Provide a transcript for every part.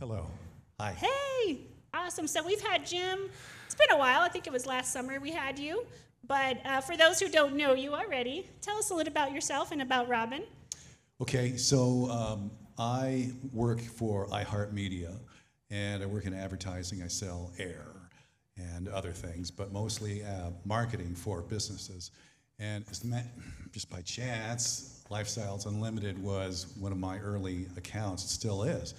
Hello. Hi. Hey, awesome. So we've had Jim. It's been a while. I think it was last summer we had you. But for those who don't know you already, tell us a little about yourself and about Robin. Okay, so I work for iHeartMedia, and I work in advertising. I sell air and other things, but mostly marketing for businesses. And just by chance, Lifestyles Unlimited was one of my early accounts. It still is.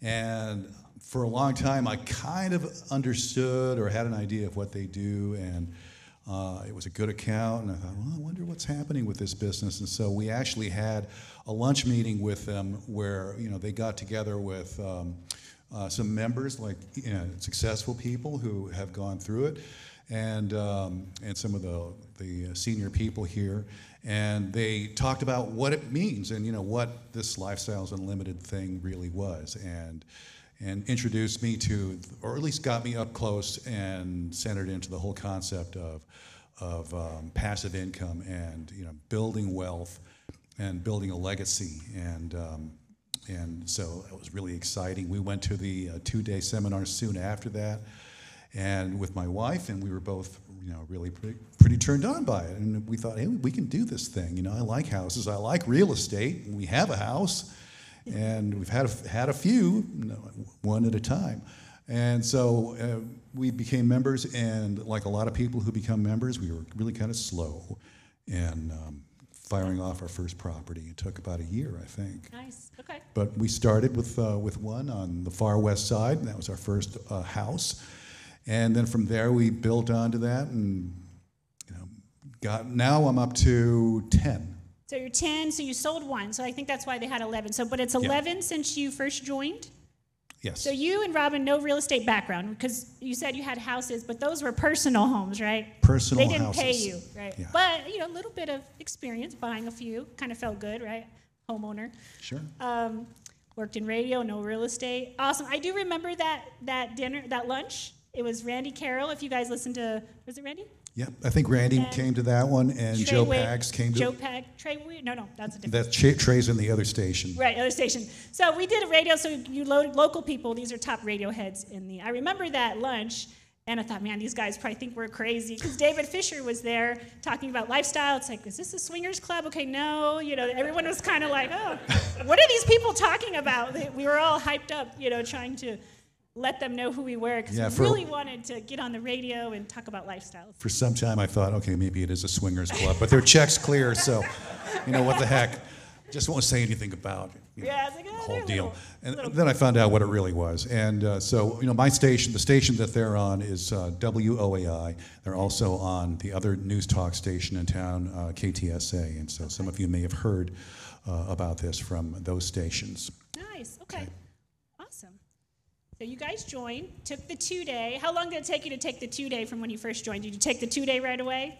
And for a long time, I kind of understood or had an idea of what they do, and it was a good account, and I thought, well, I wonder what's happening with this business. And so we actually had a lunch meeting with them where they got together with some members, like successful people who have gone through it, and some of the senior people here, and they talked about what it means and what this Lifestyles Unlimited thing really was, and introduced me to, or at least got me up close and centered into the whole concept of passive income and building wealth and building a legacy, and so it was really exciting. We went to the 2-day seminar soon after that, and with my wife, and we were both really pretty turned on by it, and we thought, hey, we can do this thing. I like houses, I like real estate, and we have a house. And we've had a few, one at a time. And so we became members, and like a lot of people who become members, we were really kind of slow in firing off our first property. It took about a year, I think. Nice, okay. But we started with one on the far west side, and that was our first house. And then from there, we built onto that, and now I'm up to 10. So you're 10, so you sold one. So I think that's why they had 11. But it's 11 since you first joined? Yes. So you and Robin, no real estate background, because you said you had houses, but those were personal homes, right? Personal houses. They didn't houses. pay you, right? Yeah. But, a little bit of experience buying a few. Kind of felt good, right? Homeowner. Sure. Worked in radio, no real estate. Awesome. I do remember that dinner, that lunch. It was Randy Carroll. If you guys listened to, was it Randy? Yep, I think Randy came to that one, and Joe Pags came to. Joe Pag, Trey, no, that's a different. That's Trey's in the other station. Right, other station. So we did a radio. So you local people. These are top radio heads in the. I remember that lunch, and I thought, man, these guys probably think we're crazy, because David Fisher was there talking about lifestyle. It's like, is this a swingers club? Okay, no. Everyone was kind of like, oh, what are these people talking about? We were all hyped up, trying to let them know who we were, because we really wanted to get on the radio and talk about lifestyles. For some time, I thought, okay, maybe it is a swingers club, but their check's clear, so what the heck. Just won't say anything about it's like, the whole deal. And then I found out what it really was. And so, my station, the station that they're on is WOAI. They're also on the other news talk station in town, KTSA. And so some of you may have heard about this from those stations. Nice, okay. Awesome. So you guys joined, took the 2-day. How long did it take you to take the 2-day from when you first joined? Did you take the 2-day right away?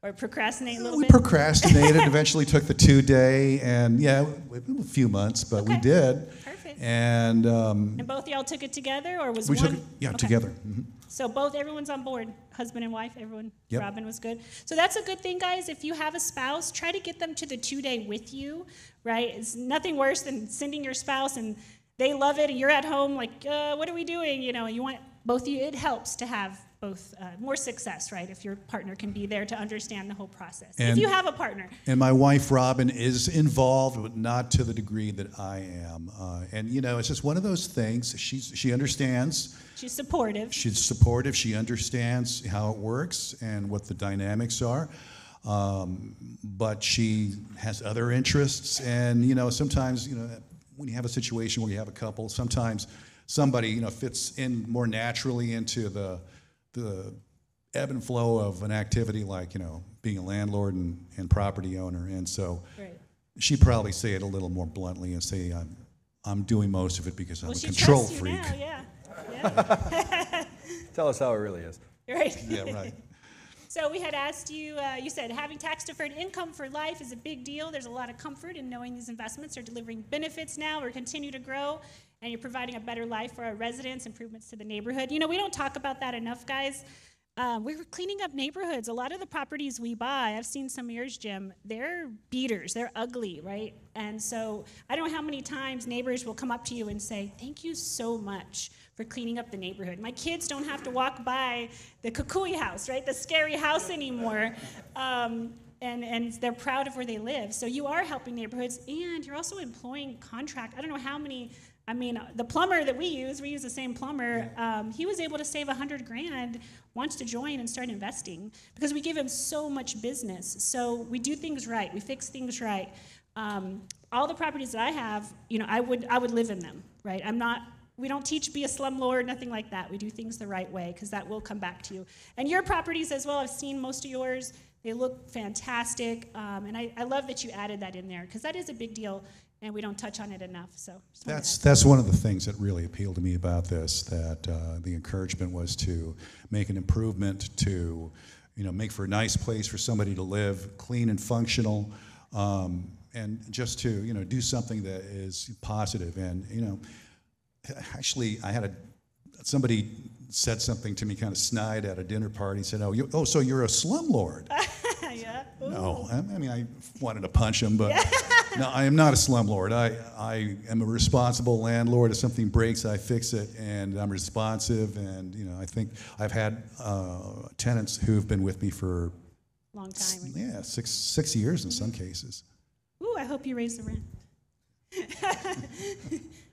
Or procrastinate a little bit? We procrastinated, eventually took the 2-day, and a few months, but we did. Perfect. And both of y'all took it together, or was we one? took it, together. Mm-hmm. So everyone's on board, husband and wife, everyone. Yep. Robin was good. So that's a good thing, guys. If you have a spouse, try to get them to the 2-day with you, right? It's nothing worse than sending your spouse and they love it, and you're at home like, what are we doing? You want both of you. It helps to have both more success, right? If your partner can be there to understand the whole process. If you have a partner. And my wife, Robin, is involved, but not to the degree that I am. And it's just one of those things. She understands. She's supportive. She's supportive. She understands how it works and what the dynamics are. But she has other interests, and sometimes when you have a situation where you have a couple, sometimes somebody fits in more naturally into the ebb and flow of an activity like being a landlord and property owner, and so she'd probably say it a little more bluntly and say I'm doing most of it because I'm a control freak. Now, yeah. Tell us how it really is. Right. Yeah, right. So we had asked you, you said having tax-deferred income for life is a big deal. There's a lot of comfort in knowing these investments are delivering benefits now or continue to grow, and you're providing a better life for our residents, improvements to the neighborhood. We don't talk about that enough, guys. we're cleaning up neighborhoods. A lot of the properties we buy, I've seen some of yours, Jim, they're beaters. They're ugly, right? And so I don't know how many times neighbors will come up to you and say, thank you so much for cleaning up the neighborhood. My kids don't have to walk by the kukui house, right? The scary house anymore. And they're proud of where they live. So you are helping neighborhoods, and you're also employing contract. I don't know how many. I mean, the plumber that we use the same plumber. He was able to save $100,000, wants to join and start investing because we give him so much business. So we do things right. We fix things right. All the properties that I have, I would live in them, right? We don't teach be a slumlord, nothing like that. We do things the right way because that will come back to you. And your properties as well, I've seen most of yours. They look fantastic. And I love that you added that in there because that is a big deal and we don't touch on it enough. So that's one of the things that really appealed to me about this, that the encouragement was to make an improvement, to make for a nice place for somebody to live, clean and functional, and just to do something that is positive. And actually, somebody said something to me, kind of snide at a dinner party. Said, "Oh, so you're a slumlord?" Yeah. No, I mean I wanted to punch him, but no, I am not a slumlord. I am a responsible landlord. If something breaks, I fix it, and I'm responsive. And I think I've had tenants who've been with me for long time. Yeah, six years in some cases. Ooh, I hope you raise the rent.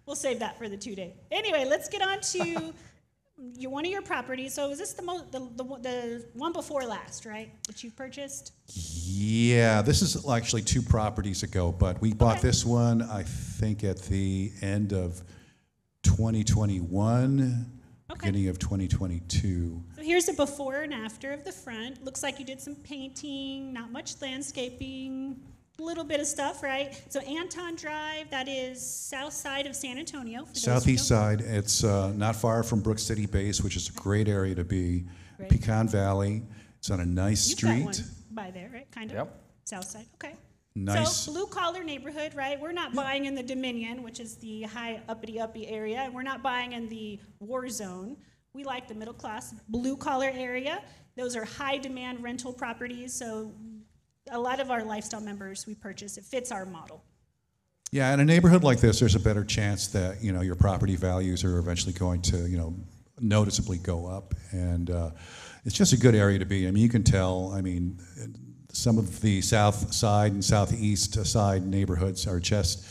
We'll save that for the 2-day. Anyway, let's get on to one of your properties. So is this the one before last, right, that you purchased? Yeah, this is actually 2 properties ago, but we bought this one, I think, at the end of 2021, beginning of 2022. So here's a before and after of the front. Looks like you did some painting, not much landscaping, a little bit of stuff, right? So Anton Drive, that is south side of San Antonio. Southeast side. It's not far from Brook City Base, which is a great area to be. Great. Pecan Valley. It's on a nice You've street. got one by there, right? Kind of. Yep. South side. Okay. Nice. So blue-collar neighborhood, right? We're not buying in the Dominion, which is the high uppity area, and we're not buying in the war zone. We like the middle-class blue-collar area. Those are high-demand rental properties, so a lot of our lifestyle members we purchase. It fits our model. Yeah, in a neighborhood like this, there's a better chance that your property values are eventually going to noticeably go up, and it's just a good area to be. I mean, you can tell. I mean, some of the south side and southeast side neighborhoods are just,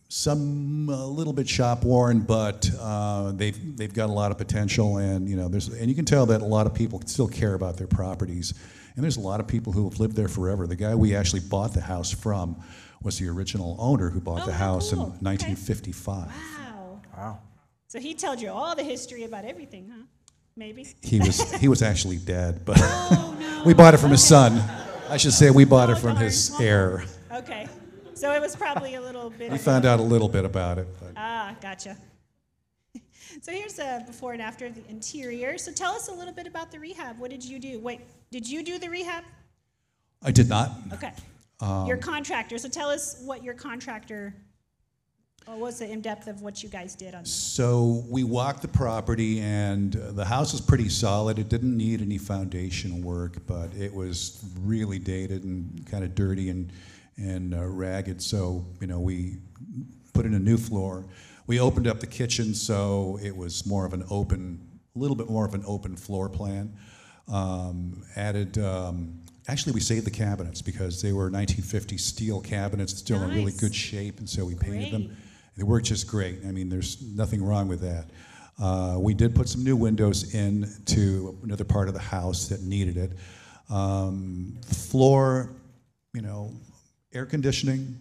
some a little bit shop worn, but they've got a lot of potential, and and you can tell that a lot of people still care about their properties. And there's a lot of people who have lived there forever. The guy we actually bought the house from was the original owner who bought the house in 1955. Wow. Wow. So he told you all the history about everything, huh? Maybe? He was actually dead, but Oh, no. we bought it from his son. I should say we bought it from darn. his heir. Okay. So it was probably a little bit We of found out a little bit about it. But. Gotcha. So here's a before and after of the interior. So tell us a little bit about the rehab. What did you do? Wait, did you do the rehab? I did not. Okay. Your contractor. So tell us what your contractor, or what's the in-depth of what you guys did on this? So we walked the property, and the house was pretty solid. It didn't need any foundation work, but it was really dated and kind of dirty and ragged. So we put in a new floor. We opened up the kitchen, so it was more of a little bit more of an open floor plan. Actually, we saved the cabinets because they were 1950 steel cabinets, still in really good shape, and so we painted them. They worked just great. I mean, there's nothing wrong with that. We did put some new windows into another part of the house that needed it. The floor, air conditioning,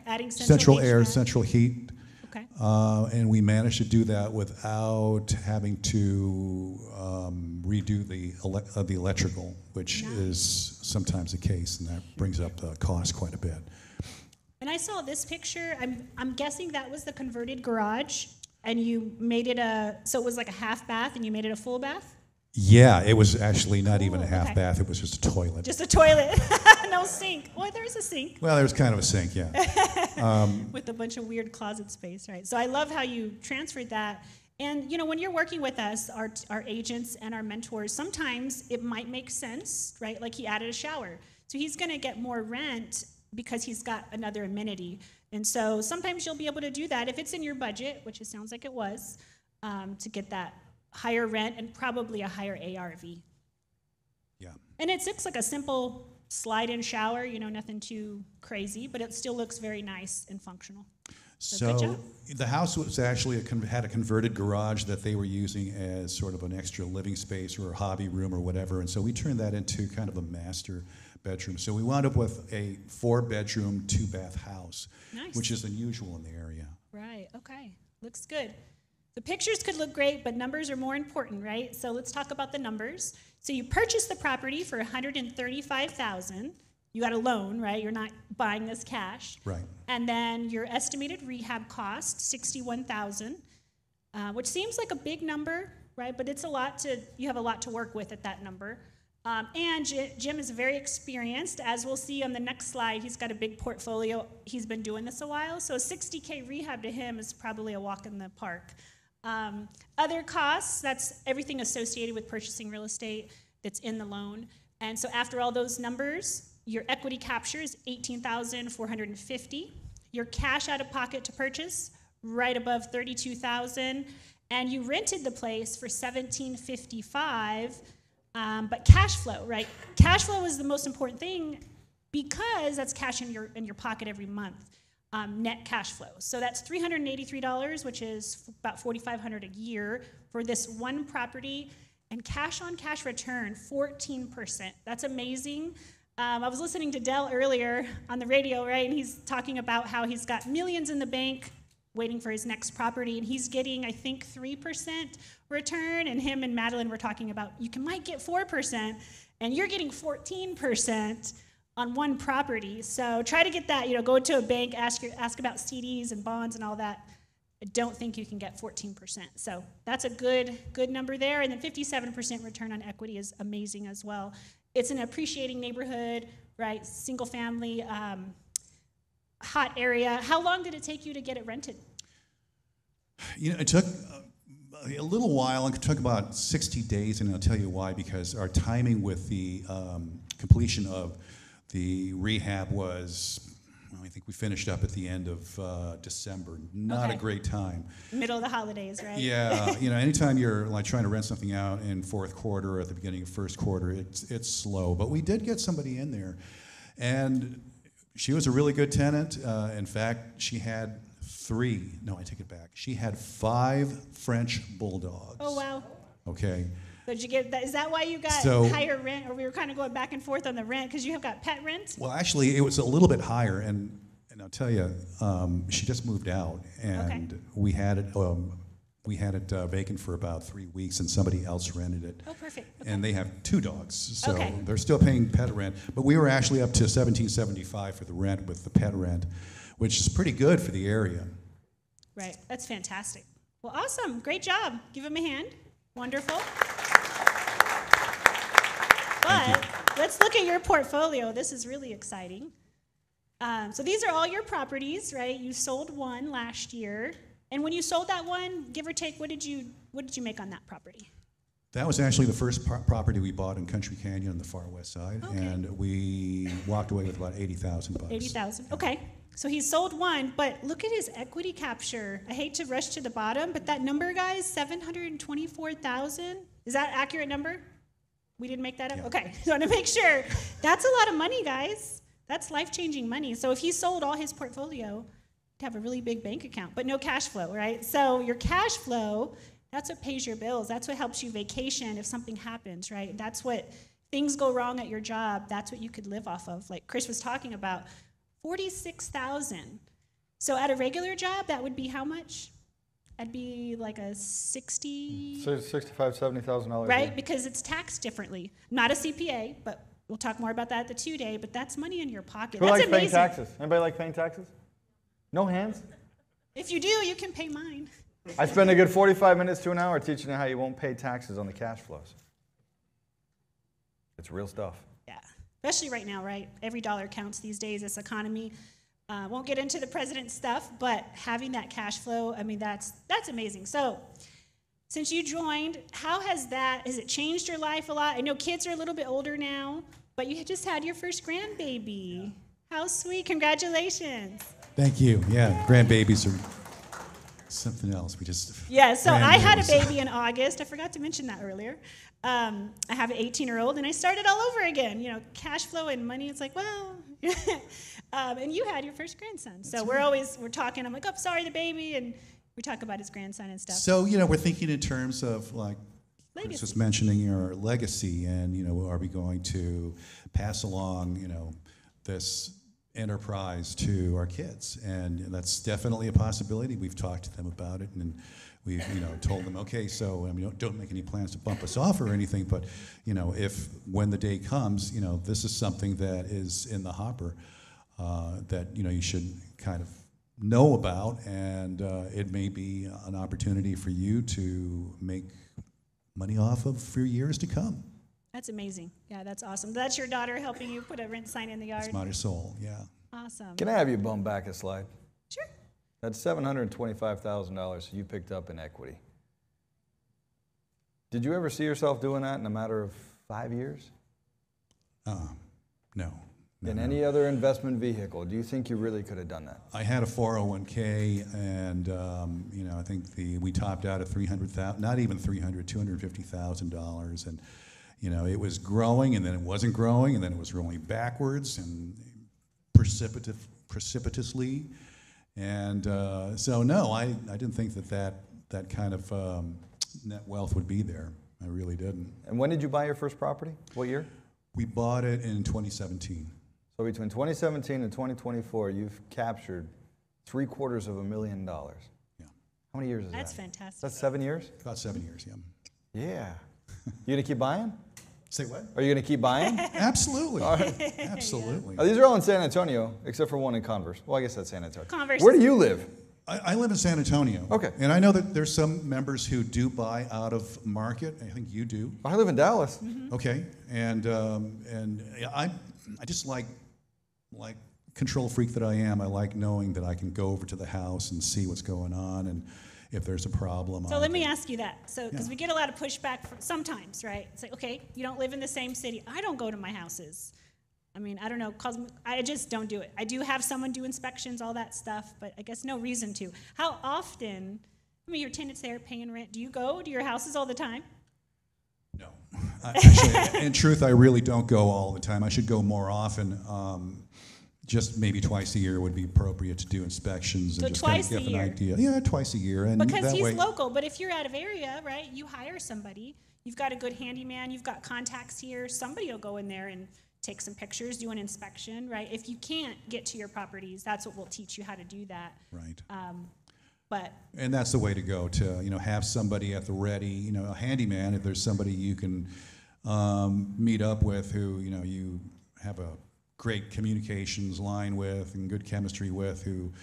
Adding central air, HVAC. central heat. Okay. And we managed to do that without having to redo the electrical, which is sometimes the case, and that brings up the cost quite a bit. And I saw this picture. I'm guessing that was the converted garage, and you made it so it was like a half bath, and you made it a full bath? Yeah, it was actually not even a Cool, half okay. bath. It was just a toilet. Just a toilet. No sink. Well, there's a sink. Well, there was kind of a sink, yeah. With a bunch of weird closet space, right? So I love how you transferred that. And when you're working with us, our agents and our mentors, sometimes it might make sense, right? Like he added a shower. So he's going to get more rent because he's got another amenity. And so sometimes you'll be able to do that if it's in your budget, which it sounds like it was, to get that higher rent and probably a higher ARV. Yeah. And it looks like a simple slide-in shower, nothing too crazy, but it still looks very nice and functional. So good job. The house was actually had a converted garage that they were using as sort of an extra living space or a hobby room or whatever, and so we turned that into kind of a master bedroom. So we wound up with a 4-bedroom, 2-bath house, Nice. which is unusual in the area. Right, okay, looks good. The pictures could look great, but numbers are more important, right? So let's talk about the numbers. So you purchased the property for $135,000. You got a loan, right? You're not buying this cash. Right. And then your estimated rehab cost, $61,000, which seems like a big number, right? But you have a lot to work with at that number. And Jim is very experienced. As we'll see on the next slide, he's got a big portfolio. He's been doing this a while. So a $60K rehab to him is probably a walk in the park. Other costs, that's everything associated with purchasing real estate that's in the loan. And so after all those numbers, your equity capture is $18,450. Your cash out of pocket to purchase, right above $32,000. And you rented the place for $1,755. But cash flow, right? Cash flow is the most important thing because that's cash in your pocket every month. Net cash flow. So that's $383, which is about $4,500 a year for this one property. And cash on cash return, 14%. That's amazing. I was listening to Dell earlier on the radio, right? And he's talking about how he's got millions in the bank waiting for his next property, and he's getting, I think, 3% return. And him and Madeline were talking about might get 4%, and you're getting 14% on one property. So try to get that. Go to a bank, ask about CDs and bonds and all that. I don't think you can get 14%. So that's a good number there. And then 57% return on equity is amazing as well. It's an appreciating neighborhood, right? Single family, hot area. How long did it take you to get it rented? It took a little while. It took about 60 days, and I'll tell you why, because our timing with the completion of the rehab was, I think we finished up at the end of December. Not a great time. Middle of the holidays, right? Yeah, anytime you're like trying to rent something out in fourth quarter or at the beginning of first quarter, it's slow. But we did get somebody in there, and she was a really good tenant. In fact, she had she had 5 French bulldogs. Oh, wow. Okay. So did you get that? Is that why you got higher rent? Or we were kind of going back and forth on the rent because you have got pet rent? Well, actually, it was a little bit higher, and I'll tell you, she just moved out, and we had it vacant for about 3 weeks, and somebody else rented it. Oh, perfect. Okay. And they have 2 dogs, so they're still paying pet rent. But we were actually up to $1,775 for the rent with the pet rent, which is pretty good for the area. Right. That's fantastic. Well, awesome. Great job. Give him a hand. Wonderful. But let's look at your portfolio. This is really exciting. So these are all your properties, right? You sold one last year. And when you sold that one, give or take, what did you make on that property? That was actually the first property we bought in Country Canyon on the far west side, and we walked away with about $80,000. $80,000. Okay. So he sold one, but look at his equity capture. I hate to rush to the bottom, but that number, guys, $724,000. Is that an accurate number? We didn't make that up? Yeah. Okay. So I want to make sure. That's a lot of money, guys. That's life-changing money. So if he sold all his portfolio, he'd have a really big bank account, but no cash flow, right? So your cash flow, that's what pays your bills. That's what helps you vacation if something happens, right? That's what things go wrong at your job. That's what you could live off of. Like Chris was talking about, $46,000. So at a regular job, that would be how much? That'd be like a $65,000, $70,000. right? Because it's taxed differently. Not a CPA, but we'll talk more about that at the 2-day. But that's money in your pocket. Who That's likes amazing. paying taxes? Anybody like paying taxes? No hands? If you do, you can pay mine. I spend a good 45 minutes to an hour teaching you how you won't pay taxes on the cash flows. It's real stuff. Yeah, especially right now, right? Every dollar counts these days, this economy. Won't get into the president's stuff, but having that cash flow, I mean, that's amazing. So Since you joined, has it changed your life a lot? I know kids are a little bit older now, but you just had your first grandbaby. How sweet, congratulations. Thank you. Yeah, grandbabies are something else. Yeah, so I had a grandbabies. baby in August. I forgot to mention that earlier. I have an 18-year-old, and I started all over again. You know, cash flow and money, it's like, well. And you had your first grandson. So we're talking, I'm like, oh, sorry, the baby, and we talk about his grandson and stuff. So, we're thinking in terms of, like, Chris was Legacy. mentioning your legacy, and, are we going to pass along, this enterprise to our kids? And that's definitely a possibility. We've talked to them about it, and we've, told them, okay, so, don't make any plans to bump us off or anything, but, when the day comes, this is something that is in the hopper that, you should kind of know about, and it may be an opportunity for you to make money off of for years to come. That's amazing. Yeah, that's awesome. That's your daughter helping you put a rent sign in the yard? Smart soul, yeah. Awesome. Can I have you bump back a slide? Sure. That's $725,000 you picked up in equity. Did you ever see yourself doing that in a matter of 5 years? No. In any other investment vehicle, do you think you really could have done that? I had a 401k, and I think we topped out at $300,000, not even $300,000, $250,000, and it was growing, and then it wasn't growing, and then it was rolling backwards and precipitously, and so no, I didn't think that kind of net wealth would be there. I really didn't. And when did you buy your first property? What year? We bought it in 2017. So between 2017 and 2024, you've captured $750,000. Yeah, How many years is That's that? fantastic. That's 7 years? about 7 years. Yeah. Yeah. You gonna keep buying? Say what? Are you gonna keep buying? Absolutely. Absolutely. These are all in San Antonio, except for one in Converse. Well, I guess that's San Antonio. Converse Where is- do you live? I live in San Antonio. Okay. And I know that there's some members who do buy out of market. I think you do. I live in Dallas. Okay. And I just like control freak that I am. I like knowing that I can go over to the house and see what's going on, and if there's a problem. So let me ask you that. So, because Yeah. we get a lot of pushback sometimes, right? It's like, okay, you don't live in the same city. I don't go to my houses. I mean, I don't know, I just don't do it. I do have someone do inspections, all that stuff, but I guess no reason to. How often, your tenants there paying rent, do you go to your houses all the time? No. Actually, in truth, I really don't go all the time. I should go more often. Just maybe twice a year would be appropriate to do inspections and So just kind twice of a give an year. idea. Yeah, twice a year. And Because that he's way, local, but if you're out of area, right, you hire somebody, you've got a good handyman, you've got contacts here, somebody will go in there and take some pictures, do an inspection, right? If you can't get to your properties, that's what we'll teach you how to do that. right. But And that's the way to go, to have somebody at the ready, a handyman. If there's somebody you can meet up with who you have a great communications line with and good chemistry with, who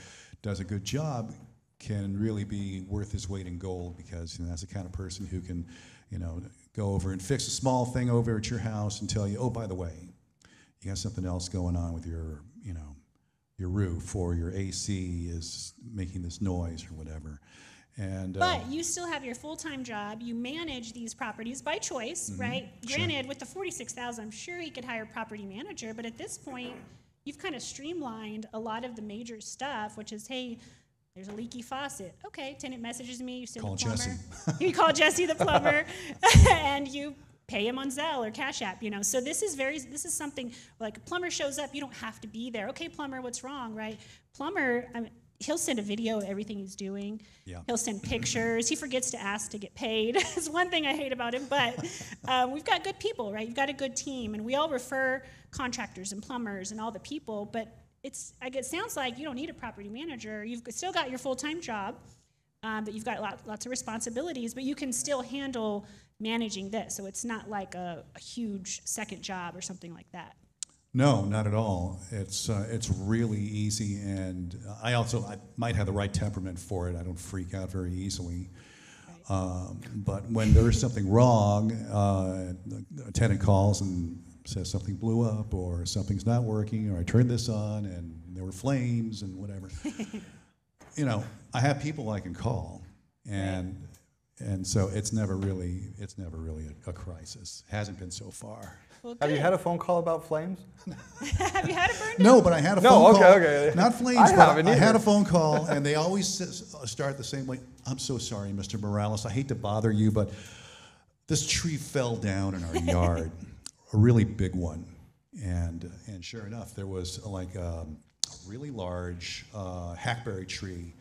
does a good job, can really be worth his weight in gold, because that's the kind of person who can go over and fix a small thing over at your house and tell you, oh, by the way, you got something else going on with your your roof, or your AC is making this noise or whatever. And But you still have your full-time job. You manage these properties by choice, right? Sure. Granted, with the $46,000, I'm sure he could hire a property manager, but at this point, you've kind of streamlined a lot of the major stuff, which is, hey, there's a leaky faucet. Okay, tenant messages me, you send Call the plumber. Jesse. You call Jesse the plumber, and you pay him on Zelle or Cash App, So this is something, like a plumber shows up, you don't have to be there. Okay, plumber, what's wrong, right? Plumber, he'll send a video of everything he's doing. Yeah. He'll send pictures. He forgets to ask to get paid. It's one thing I hate about him, but we've got good people, right? You've got a good team, and we all refer contractors and plumbers and all the people, but it sounds like you don't need a property manager. You've still got your full-time job, but you've got lots of responsibilities, but you can still handle managing this, so it's not like a huge second job or something like that. No, not at all. It's really easy, and I might have the right temperament for it. I don't freak out very easily. But when there's something wrong, a tenant calls and says something blew up, or something's not working, or I turned this on and there were flames and whatever. I have people I can call, and And so it's never really a crisis. Hasn't been so far. Well, Have you good. had a phone call about flames? Have you had it burned? No, but I had a No, phone call. okay. Not flames, I but haven't I had either. a phone call, and they always start the same way. I'm so sorry, Mr. Morales. I hate to bother you, but this tree fell down in our yard, a really big one. And sure enough, there was like a really large hackberry tree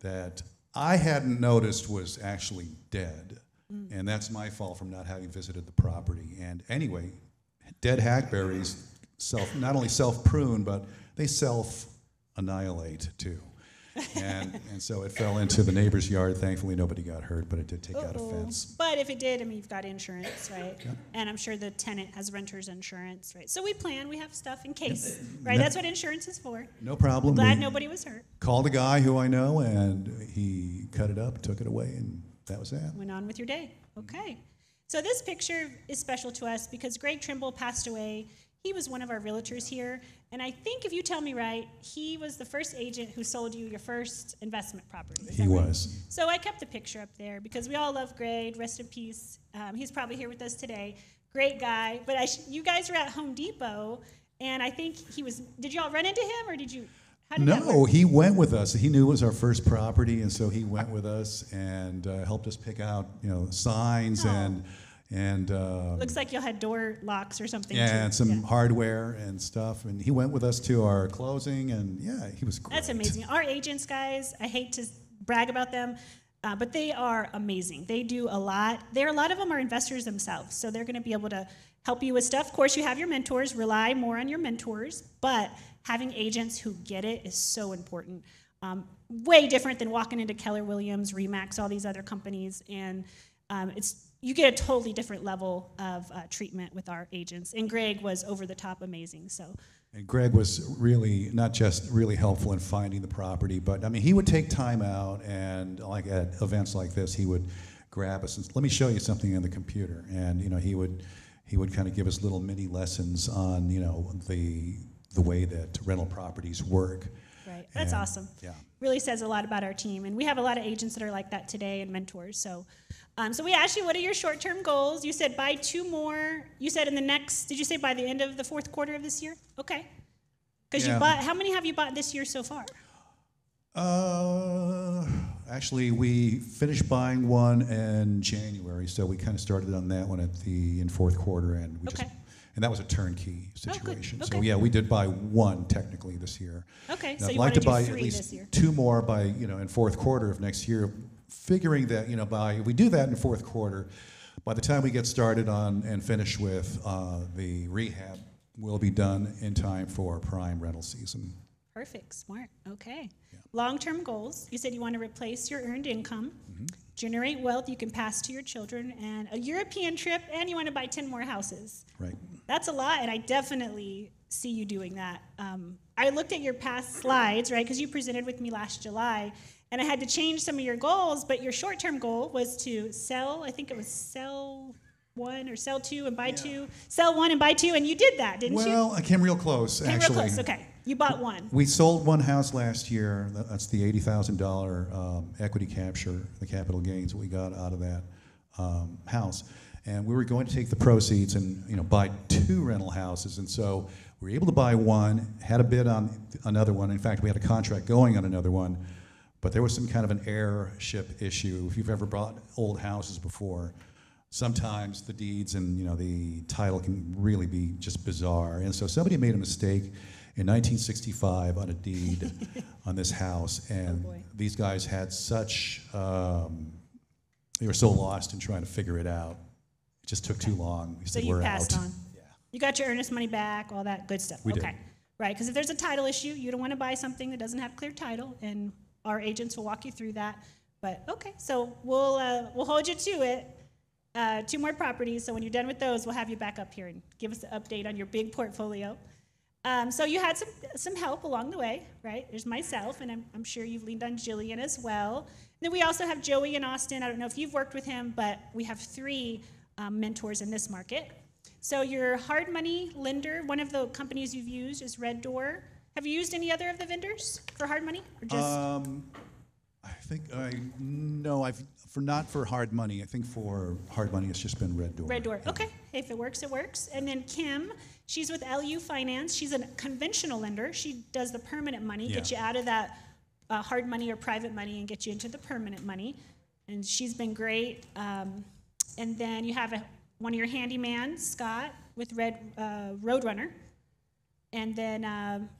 that I hadn't noticed was actually dead. And that's my fault from not having visited the property. And anyway, dead hackberries not only self-prune, but they self-annihilate too. And so it fell into the neighbor's yard. Thankfully, nobody got hurt, but it did take out a fence. But if it did, I mean, you've got insurance, right? And I'm sure the tenant has renter's insurance, right? So we have stuff in case, right? That's what insurance is for. No problem. Glad We nobody was hurt. called a guy who I know, and he cut it up, took it away, and that was that. Went on with your day. Okay. So this picture is special to us because Greg Trimble passed away. He was one of our realtors here. And I think if you tell me right, he was the first agent who sold you your first investment property. Is He that right? was. So I kept the picture up there because we all love Greg. Rest in peace. He's probably here with us today. Great guy. But you guys were at Home Depot, and I think he was. Did you all run into him, or did you? How did that No, work? he went with us. He knew it was our first property, and so he went with us and helped us pick out, signs Oh. and Looks like you all had door locks or something. yeah, too. and some Yeah. hardware and stuff. And he went with us to our closing, and yeah, he was great. That's amazing. Our agents, guys, I hate to brag about them, but they are amazing. They do a lot. A lot of them are investors themselves, so they're going to be able to help you with stuff. Of course, you have your mentors. Rely more on your mentors, but having agents who get it is so important. Way different than walking into Keller Williams, Remax, all these other companies, and you get a totally different level of treatment with our agents. And Greg was over the top amazing. So. And Greg was really not just really helpful in finding the property, but I mean, he would take time out, and like at events like this, he would grab us and let me show you something on the computer. And he would kind of give us little mini lessons on the way that rental properties work. Right. That's And, awesome. yeah. Really says a lot about our team. And we have a lot of agents that are like that today and mentors. So we asked you, what are your short-term goals? You said buy 2 more. You said did you say by the end of the 4th quarter of this year? Okay. Because Yeah. how many have you bought this year so far? Actually, we finished buying one in January, so we kind of started on that one in 4th quarter, and Okay. and that was a turnkey Oh, good. situation. So Okay. yeah, we did buy one technically this year. Okay, And so I'd you like want to to do buy 3 at least this year. 2 more by in 4th quarter of next year, figuring that if we do that in 4th quarter, by the time we get started on and finish with the rehab, we'll be done in time for prime rental season. Perfect. Smart. Okay. Long-term goals. You said you want to replace your earned income, generate wealth you can pass to your children, and a European trip, and you want to buy 10 more houses. Right. That's a lot, and I definitely see you doing that. I looked at your past slides, right, because you presented with me last July, and I had to change some of your goals, but your short-term goal was to sell, I think it was sell 1 or sell 2 and buy 2, sell 1 and buy 2, and you did that, didn't you? Well, I came real close, Came actually. real close, okay. You bought 1. We sold one house last year. That's the $80,000 equity capture, the capital gains that we got out of that house. And we were going to take the proceeds and buy 2 rental houses. And so we were able to buy one, had a bid on another one. In fact, we had a contract going on another one. But there was some kind of an heirship issue. If you've ever bought old houses before, sometimes the deeds and the title can really be just bizarre. And so somebody made a mistake in 1965 on a deed on this house, and boy. these guys had such they were so lost in trying to figure it out. It just took too long. We So said you we're passed out. on. Yeah. You got your earnest money back, all that good stuff. We did. Okay. Right, because if there's a title issue, you don't want to buy something that doesn't have clear title, and our agents will walk you through that. But okay, so we'll hold you to it. 2 more properties, so when you're done with those, we'll have you back up here and give us an update on your big portfolio. So you had some help along the way, right? There's myself, and I'm sure you've leaned on Jillian as well. And then we also have Joey in Austin. I don't know if you've worked with him, but we have 3 mentors in this market. So your hard money lender, one of the companies you've used is Red Door. Have you used any other of the vendors for hard money, or just? I think not for hard money. I think for hard money, it's just been Red Door. Red Door. Okay. If it works, it works. And then Kim, she's with LU Finance. She's a conventional lender. She does the permanent money, Yeah. get you out of that hard money or private money and get you into the permanent money. And she's been great. And then you have one of your handyman, Scott, with Roadrunner. And then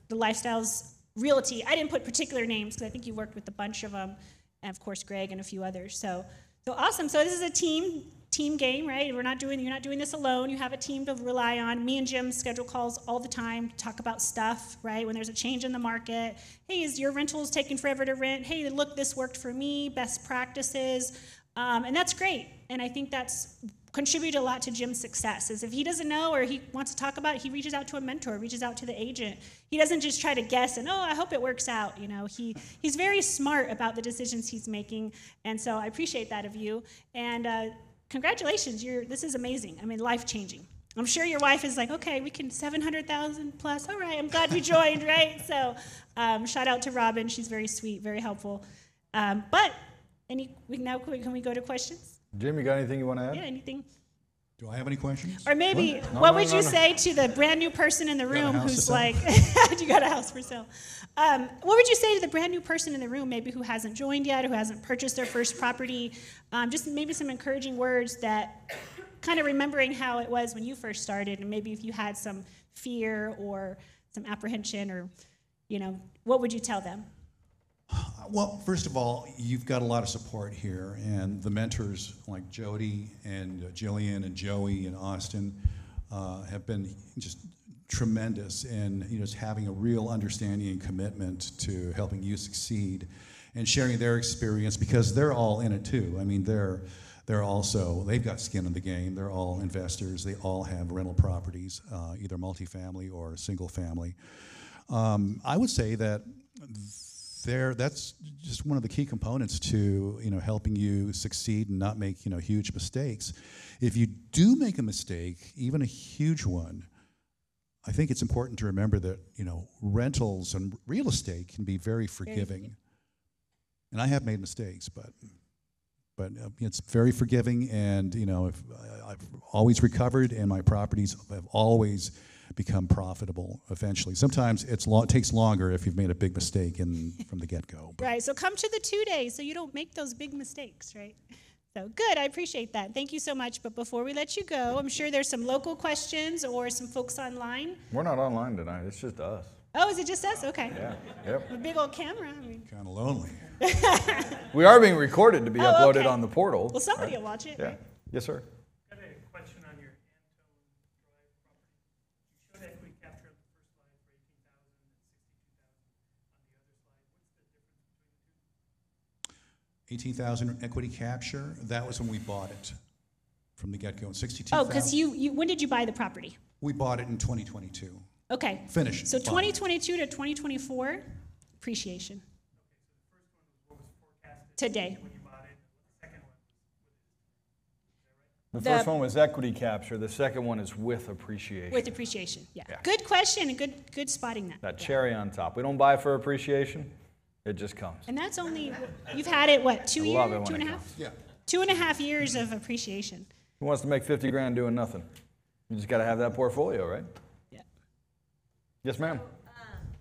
the Lifestyles Realty. I didn't put particular names because I think you worked with a bunch of them. And of course, Greg and a few others. So awesome. So this is a team game, right? You're not doing this alone. You have a team to rely on. Me and Jim schedule calls all the time, talk about stuff, right? When there's a change in the market. Hey, is your rentals taking forever to rent? Hey, look, this worked for me. Best practices. And that's great. And I think that's contributed a lot to Jim's success, is if he doesn't know or he wants to talk about it, he reaches out to a mentor, reaches out to the agent. He doesn't just try to guess and, I hope it works out. He's very smart about the decisions he's making, and so I appreciate that of you. And congratulations, this is amazing. I mean, life-changing. I'm sure your wife is like, okay, we can 700,000 plus. All right, I'm glad you joined, right? So shout out to Robin. She's very sweet, very helpful. Can we go to questions? Jim, you got anything you want to add? Yeah, anything? Do I have any questions? Or maybe, No, what no, would no, you no. say to the brand new person in the got a room house to who's sell? like, you got a house for sale? What would you say to the brand new person in the room, maybe who hasn't joined yet, who hasn't purchased their first property? Just maybe some encouraging words that kind of remembering how it was when you first started, and maybe if you had some fear or some apprehension or, what would you tell them? Well, first of all, you've got a lot of support here, and the mentors like Jody and Jillian and Joey and Austin have been just tremendous in just having a real understanding and commitment to helping you succeed and sharing their experience, because they're all in it too. I mean, they've got skin in the game. They're all investors. They all have rental properties, either multifamily or single family. I would say that that's just one of the key components to helping you succeed and not make huge mistakes. If you do make a mistake, even a huge one, I think it's important to remember that rentals and real estate can be very forgiving. And I have made mistakes, but it's very forgiving, and I've always recovered, and my properties have always become profitable eventually. Sometimes it takes longer if you've made a big mistake from the get-go. Right, so come to the 2 days so you don't make those big mistakes, right? So good, I appreciate that. Thank you so much. But before we let you go, I'm sure there's some local questions or some folks online. We're not online tonight. It's just us. Oh, is it just us? Okay. Yeah. Yep. A big old camera. Kind of lonely. We are being recorded to be uploaded okay. on the portal. Well, somebody will watch it. Yeah. Right? Yes, sir. I have a question on your Antone Drive property. You showed equity capture on the first slide for 18,000 18,000 and 62,000 on the other slide. What's the difference between the two? 18,000 equity capture, that was when we bought it from the get-go. And 62,000. Oh, because when did you buy the property? We bought it in 2022. Okay. Finished. So buying. 2022 to 2024, appreciation. What was forecasted Today. when you bought it? The second one The The- first one was equity capture. The second one is with appreciation. With appreciation, yeah. Yeah. Good question and good spotting that. That cherry on top. We don't buy for appreciation. It just comes. And that's only, you've had it, what, 2 I years? love it when 2 and a it half? Yeah. 2.5 years of appreciation. Who wants to make 50 grand doing nothing? You just got to have that portfolio, right? Yeah. Yes, ma'am.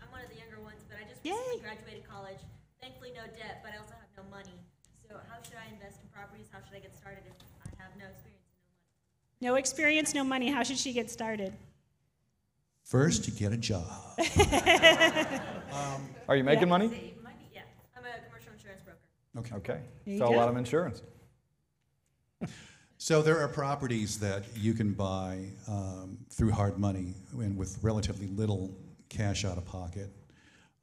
I'm one of the younger ones, but I just Yay. recently graduated college. Thankfully, no debt, but I also have no money. So how should I invest in properties? How should I get started if I have no experience and no money? No experience, no money. How should she get started? First, you get a job. Are you making money? It might be, yeah. I'm a commercial insurance broker. Okay. Okay. There you Sell a go. lot of insurance. So there are properties that you can buy through hard money and with relatively little cash out of pocket.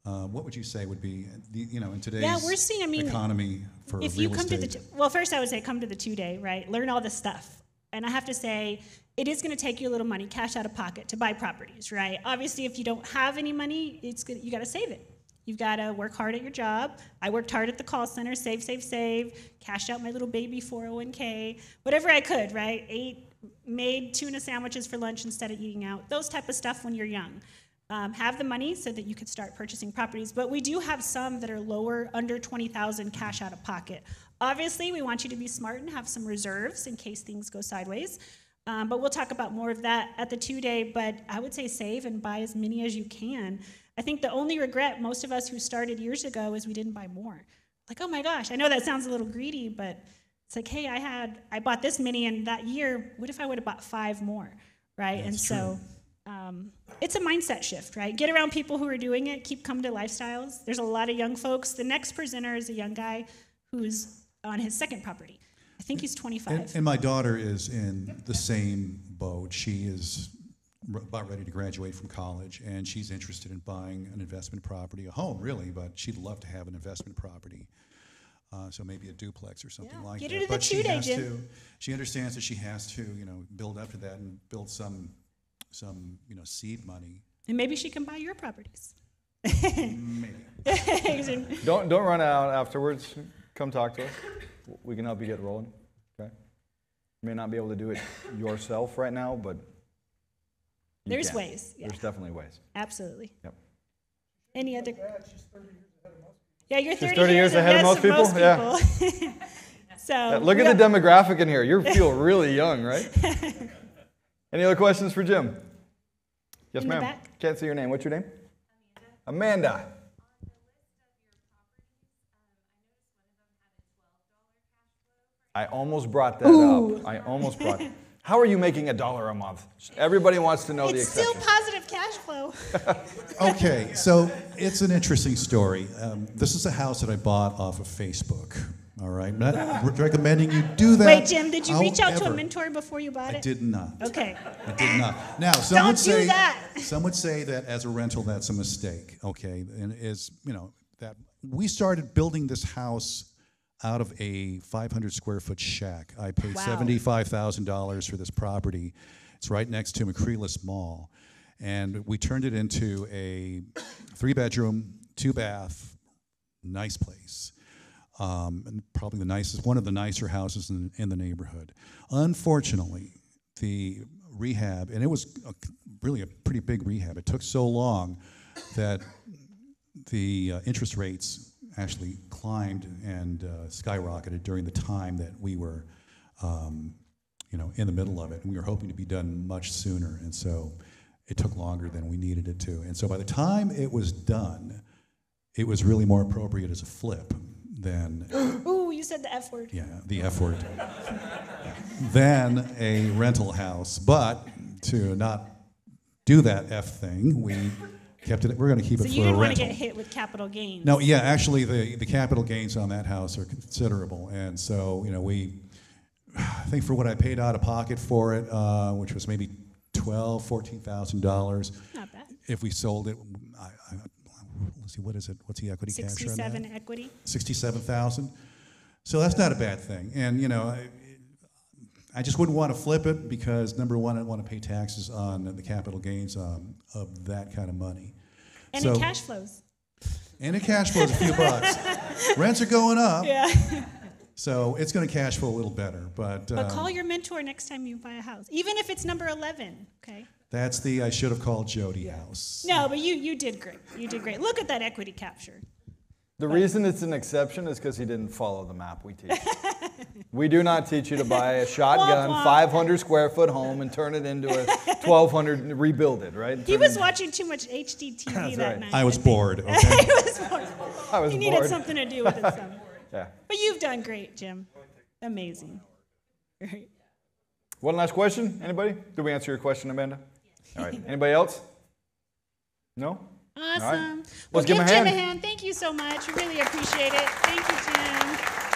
What would you say would be, in today's Yeah, we're seeing, I mean, economy for If real you come estate? to well, first I would say come to the 2-day, right? Learn all this stuff. And I have to say, it is going to take you a little money, cash out of pocket, to buy properties, right? Obviously, if you don't have any money, you got to save it. You've got to work hard at your job. I worked hard at the call center, save, cashed out my little baby 401k, whatever I could, right? Made tuna sandwiches for lunch instead of eating out, those type of stuff when you're young. have the money so that you could start purchasing properties. But we do have some that are lower, under 20,000 cash out of pocket. Obviously, we want you to be smart and have some reserves in case things go sideways. But we'll talk about more of that at the 2-day, but I would say save and buy as many as you can. I think the only regret most of us who started years ago is we didn't buy more. Like, oh my gosh, I know that sounds a little greedy, but it's like, hey, I bought this many in that year. What if I would have bought 5 more, right? That's true. It's a mindset shift, right? Get around people who are doing it. Keep coming to Lifestyles. There's a lot of young folks. The next presenter is a young guy who's on his second property. I think he's 25. And my daughter is in the same boat. She is about ready to graduate from college, and she's interested in buying an investment property, a home really, but she'd love to have an investment property. So maybe a duplex or something like Get that. her to the But she 2-day, has Jim. to. She understands that she has to, build up to that and build some seed money. And maybe she can buy your properties. Maybe. Don't run out afterwards. Come talk to us. We can help you get rolling. Okay. You may not be able to do it yourself right now, but you There's can. ways. Yeah, There's definitely ways. absolutely. Yep. Any other? Yeah, you're 30, 30 years ahead of most people? Yeah. people. So Yeah, look at the demographic in here. You feel really young, right? Any other questions for Jim? Yes, In the ma'am. back. Can't see your name. What's your name? Amanda. I almost brought that up. I almost brought it. How are you making $1 a month? Everybody wants to know the It's still exception. positive cash flow. Okay, so it's an interesting story. This is a house that I bought off of Facebook. All right, I'm not recommending you do that. Wait, Jim, did you reach out to a However, mentor before you bought it? I did not. Okay. I did not. Now, some Don't would do say that. some would say that as a rental, that's a mistake. Okay, and that we started building this house out of a 500 square foot shack. I paid Wow. $75,000 for this property. It's right next to McCreeless Mall, and we turned it into a 3-bedroom, 2-bath, nice place. And probably one of the nicer houses in the neighborhood. Unfortunately, the rehab, and it was really a pretty big rehab. It took so long that the interest rates actually climbed and skyrocketed during the time that we were, in the middle of it. And we were hoping to be done much sooner, and so it took longer than we needed it to. And so by the time it was done, it was really more appropriate as a flip than Ooh, you said the F word. the F word, than a rental house. But to not do that F thing, we kept it. We're going to keep So it you for a didn't want to rental. get hit with capital gains. No, yeah, actually, the capital gains on that house are considerable, and so I think for what I paid out of pocket for it, which was maybe $14,000. Not bad. If we sold it, let's see, what is it? What's the equity capture on that? 67 equity. 67,000. So that's not a bad thing. And I just wouldn't want to flip it because number one, I don't want to pay taxes on the capital gains of that kind of money. And So- it cash flows. And it cash flows a few bucks. Rents are going up, Yeah. so it's going to cash flow a little better. But But call your mentor next time you buy a house, even if it's number 11. Okay. that's the I should have called Jody house. No, but you did great. You did great. Look at that equity capture. The reason it's an exception is because he didn't follow the map we teach. We do not teach you to buy a shotgun, Womp womp. 500 square foot home and turn it into a 1,200 and rebuild it, right? He was watching too much HDTV That's that right. night. I was think. bored. Okay. He was bored. I was He needed bored. something to do with it. Yeah. But you've done great, Jim. Amazing. Great. One last question. Anybody? Did we answer your question, Amanda? All right. Anybody else? No? Awesome. right. Well, Let's give give him a Jim a hand. hand. Thank you so much. We really appreciate it. Thank you, Jim.